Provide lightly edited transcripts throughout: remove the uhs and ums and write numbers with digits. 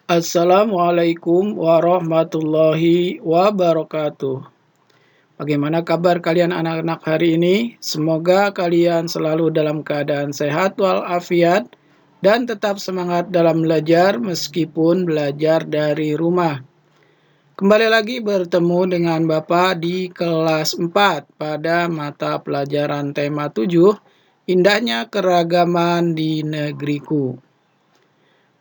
Assalamualaikum warahmatullahi wabarakatuh. Bagaimana kabar kalian anak-anak hari ini? Semoga kalian selalu dalam keadaan sehat walafiat dan tetap semangat dalam belajar meskipun belajar dari rumah. Kembali lagi bertemu dengan Bapak di kelas 4 pada mata pelajaran tema 7, Indahnya Keragaman di Negeriku.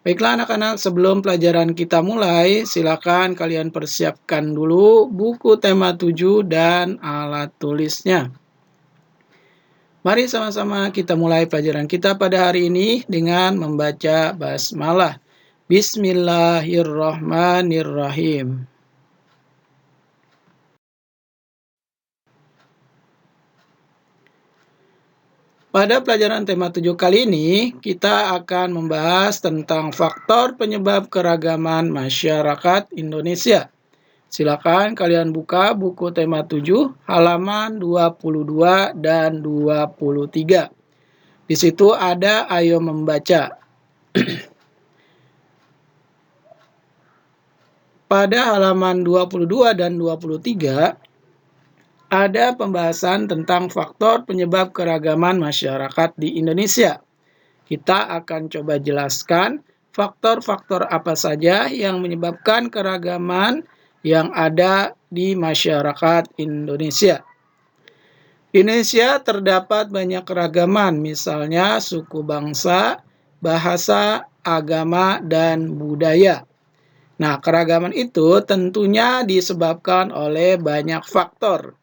Baiklah anak-anak, sebelum pelajaran kita mulai, silakan kalian persiapkan dulu buku tema 7 dan alat tulisnya. Mari sama-sama kita mulai pelajaran kita pada hari ini dengan membaca basmalah. Bismillahirrahmanirrahim. Pada pelajaran tema 7 kali ini, kita akan membahas tentang faktor penyebab keragaman masyarakat Indonesia. Silakan kalian buka buku tema 7, halaman 22 dan 23. Di situ ada ayo membaca. Pada halaman 22 dan 23, ada pembahasan tentang faktor penyebab keragaman masyarakat di Indonesia. Kita akan coba jelaskan faktor-faktor apa saja yang menyebabkan keragaman yang ada di masyarakat Indonesia. Di Indonesia terdapat banyak keragaman, misalnya suku bangsa, bahasa, agama, dan budaya. Nah, keragaman itu tentunya disebabkan oleh banyak faktor.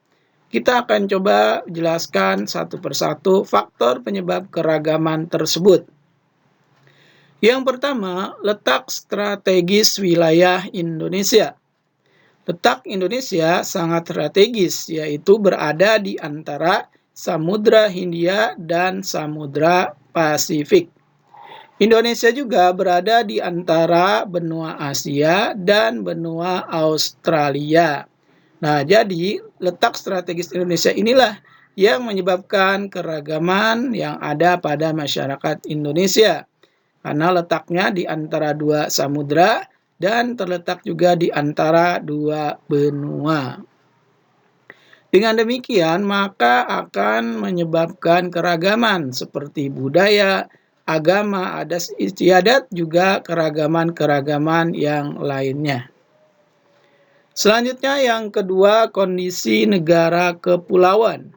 Kita akan coba jelaskan satu persatu faktor penyebab keragaman tersebut. Yang pertama, letak strategis wilayah Indonesia. Letak Indonesia sangat strategis, yaitu berada di antara Samudra Hindia dan Samudra Pasifik. Indonesia juga berada di antara benua Asia dan benua Australia. Nah, jadi letak strategis Indonesia inilah yang menyebabkan keragaman yang ada pada masyarakat Indonesia. Karena letaknya di antara dua samudra dan terletak juga di antara dua benua. Dengan demikian, maka akan menyebabkan keragaman seperti budaya, agama, adat istiadat, juga keragaman-keragaman yang lainnya. Selanjutnya yang kedua, kondisi negara kepulauan.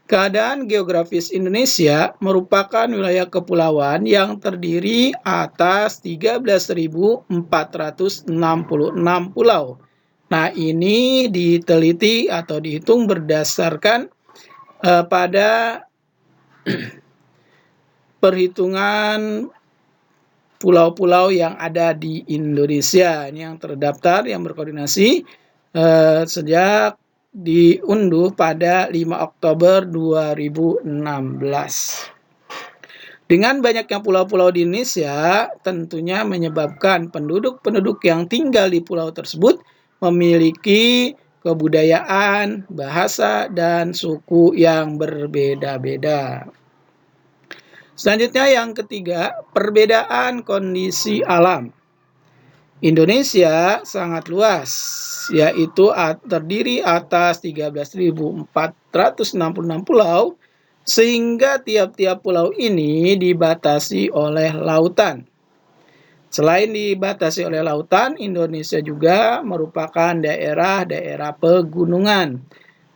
Keadaan geografis Indonesia merupakan wilayah kepulauan yang terdiri atas 13.466 pulau. Nah, ini diteliti atau dihitung berdasarkan pada perhitungan pulau-pulau yang ada di Indonesia. Ini yang terdaftar, yang berkoordinasi sejak diunduh pada 5 Oktober 2016. Dengan banyaknya pulau-pulau di Indonesia, tentunya menyebabkan penduduk-penduduk yang tinggal di pulau tersebut memiliki kebudayaan, bahasa, dan suku yang berbeda-beda. Selanjutnya yang ketiga, perbedaan kondisi alam. Indonesia sangat luas, yaitu terdiri atas 13.466 pulau, sehingga tiap-tiap pulau ini dibatasi oleh lautan. Selain dibatasi oleh lautan, Indonesia juga merupakan daerah-daerah pegunungan.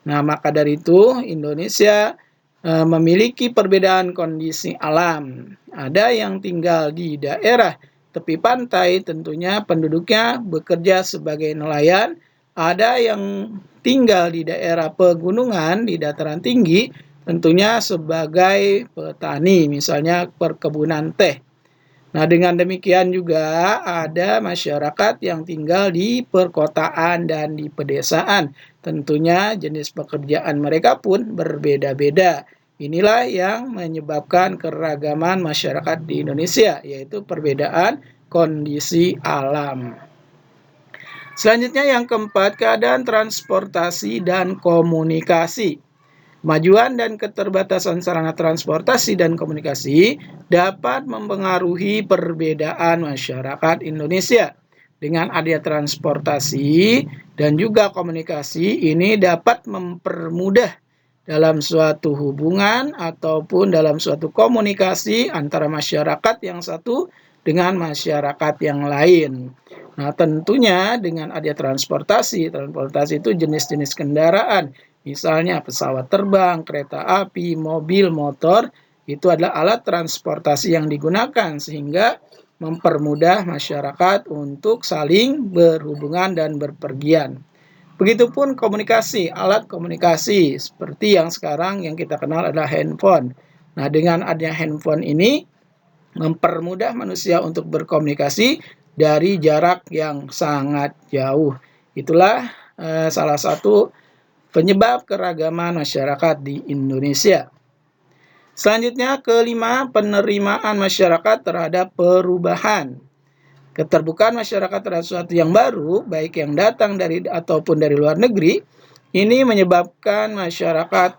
Nah, maka dari itu Indonesia memiliki perbedaan kondisi alam. Ada yang tinggal di daerah tepi pantai, tentunya penduduknya bekerja sebagai nelayan. Ada yang tinggal di daerah pegunungan, di dataran tinggi, tentunya sebagai petani, misalnya perkebunan teh. Nah, dengan demikian juga ada masyarakat yang tinggal di perkotaan dan di pedesaan. Tentunya jenis pekerjaan mereka pun berbeda-beda. Inilah yang menyebabkan keragaman masyarakat di Indonesia, yaitu perbedaan kondisi alam. Selanjutnya yang keempat, keadaan transportasi dan komunikasi. Kemajuan dan keterbatasan sarana transportasi dan komunikasi dapat mempengaruhi perbedaan masyarakat Indonesia. Dengan adanya transportasi dan juga komunikasi, ini dapat mempermudah dalam suatu hubungan ataupun dalam suatu komunikasi antara masyarakat yang satu dengan masyarakat yang lain. Nah, tentunya dengan adanya transportasi itu jenis-jenis kendaraan. Misalnya pesawat terbang, kereta api, mobil, motor, itu adalah alat transportasi yang digunakan sehingga mempermudah masyarakat untuk saling berhubungan dan berpergian. Begitupun komunikasi, alat komunikasi seperti yang sekarang yang kita kenal adalah handphone. Nah, dengan adanya handphone ini mempermudah manusia untuk berkomunikasi dari jarak yang sangat jauh. Itulah salah satu penyebab keragaman masyarakat di Indonesia. Selanjutnya, kelima, penerimaan masyarakat terhadap perubahan. Keterbukaan masyarakat terhadap sesuatu yang baru, baik yang datang dari ataupun dari luar negeri, ini menyebabkan masyarakat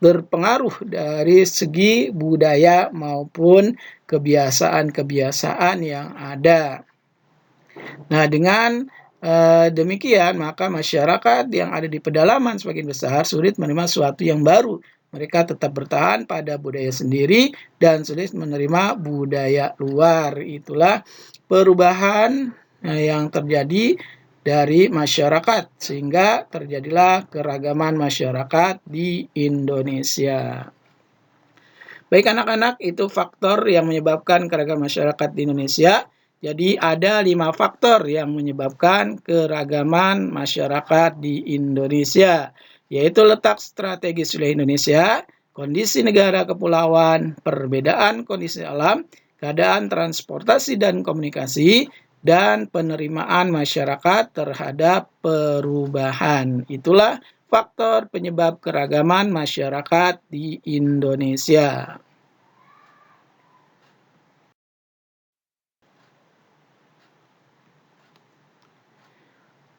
berpengaruh dari segi budaya maupun kebiasaan-kebiasaan yang ada. Nah, dengan demikian, maka masyarakat yang ada di pedalaman sebagian besar sulit menerima sesuatu yang baru. Mereka tetap bertahan pada budaya sendiri dan sulit menerima budaya luar. Itulah perubahan yang terjadi dari masyarakat, sehingga terjadilah keragaman masyarakat di Indonesia. Baik anak-anak, itu faktor yang menyebabkan keragaman masyarakat di Indonesia. Jadi ada 5 faktor yang menyebabkan keragaman masyarakat di Indonesia, yaitu letak strategis wilayah Indonesia, kondisi negara kepulauan, perbedaan kondisi alam, keadaan transportasi dan komunikasi, dan penerimaan masyarakat terhadap perubahan. Itulah faktor penyebab keragaman masyarakat di Indonesia.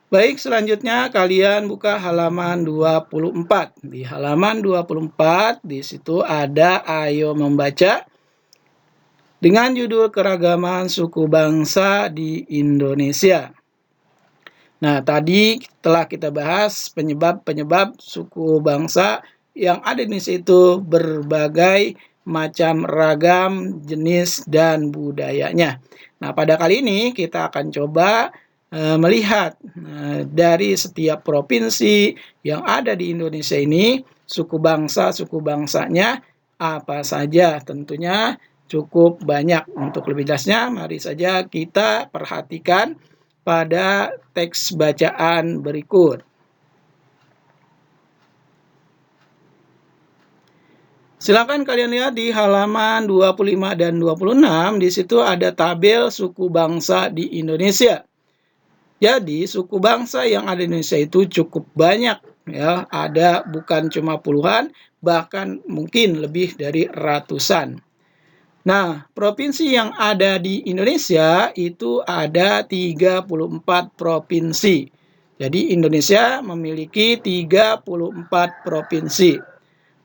Baik, selanjutnya kalian buka halaman 24. Di halaman 24, di situ ada Ayo Membaca dengan judul Keragaman Suku Bangsa di Indonesia. Nah, tadi telah kita bahas penyebab-penyebab suku bangsa yang ada di Indonesia itu berbagai macam ragam, jenis, dan budayanya. Nah, pada kali ini kita akan coba melihat dari setiap provinsi yang ada di Indonesia ini, suku bangsanya apa saja. Tentunya cukup banyak. Untuk lebih jelasnya, mari saja kita perhatikan pada teks bacaan berikut. Silakan kalian lihat di halaman 25 dan 26, di situ ada tabel suku bangsa di Indonesia. Jadi, suku bangsa yang ada di Indonesia itu cukup banyak, ya. Ada bukan cuma puluhan, bahkan mungkin lebih dari ratusan. Nah, provinsi yang ada di Indonesia itu ada 34 provinsi. Jadi, Indonesia memiliki 34 provinsi.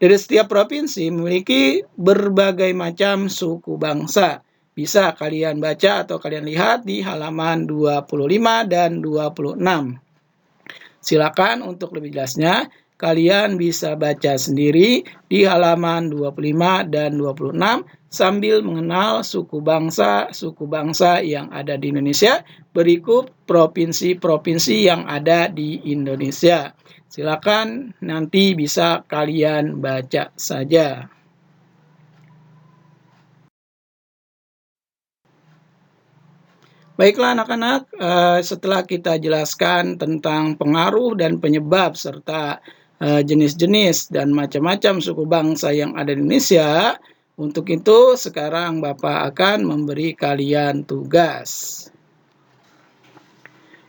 Dari setiap provinsi memiliki berbagai macam suku bangsa. Bisa kalian baca atau kalian lihat di halaman 25 dan 26. Silakan untuk lebih jelasnya, kalian bisa baca sendiri di halaman 25 dan 26 sambil mengenal suku bangsa yang ada di Indonesia. Berikut provinsi-provinsi yang ada di Indonesia. Silakan nanti bisa kalian baca saja. Baiklah anak-anak, setelah kita jelaskan tentang pengaruh dan penyebab serta jenis-jenis dan macam-macam suku bangsa yang ada di Indonesia, untuk itu sekarang Bapak akan memberi kalian tugas.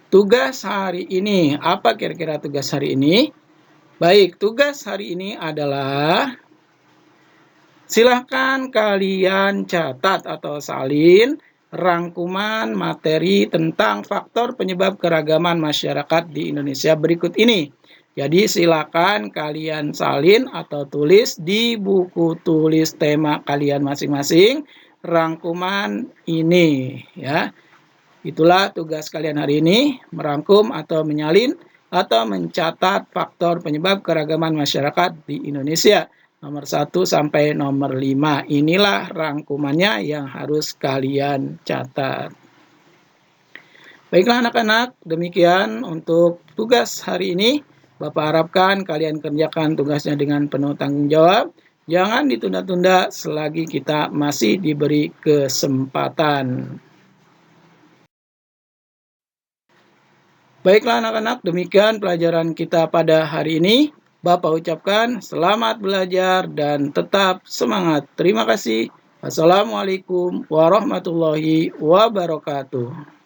Tugas hari ini, apa kira-kira tugas hari ini? Baik, tugas hari ini adalah silahkan kalian catat atau salin rangkuman materi tentang faktor penyebab keragaman masyarakat di Indonesia berikut ini. Jadi silakan kalian salin atau tulis di buku tulis tema kalian masing-masing rangkuman ini ya. Itulah tugas kalian hari ini, merangkum atau menyalin atau mencatat faktor penyebab keragaman masyarakat di Indonesia. Nomor 1 sampai nomor 5. Inilah rangkumannya yang harus kalian catat. Baiklah anak-anak, demikian untuk tugas hari ini. Bapak harapkan kalian kerjakan tugasnya dengan penuh tanggung jawab. Jangan ditunda-tunda selagi kita masih diberi kesempatan. Baiklah anak-anak, demikian pelajaran kita pada hari ini. Bapak ucapkan selamat belajar dan tetap semangat. Terima kasih. Wassalamualaikum warahmatullahi wabarakatuh.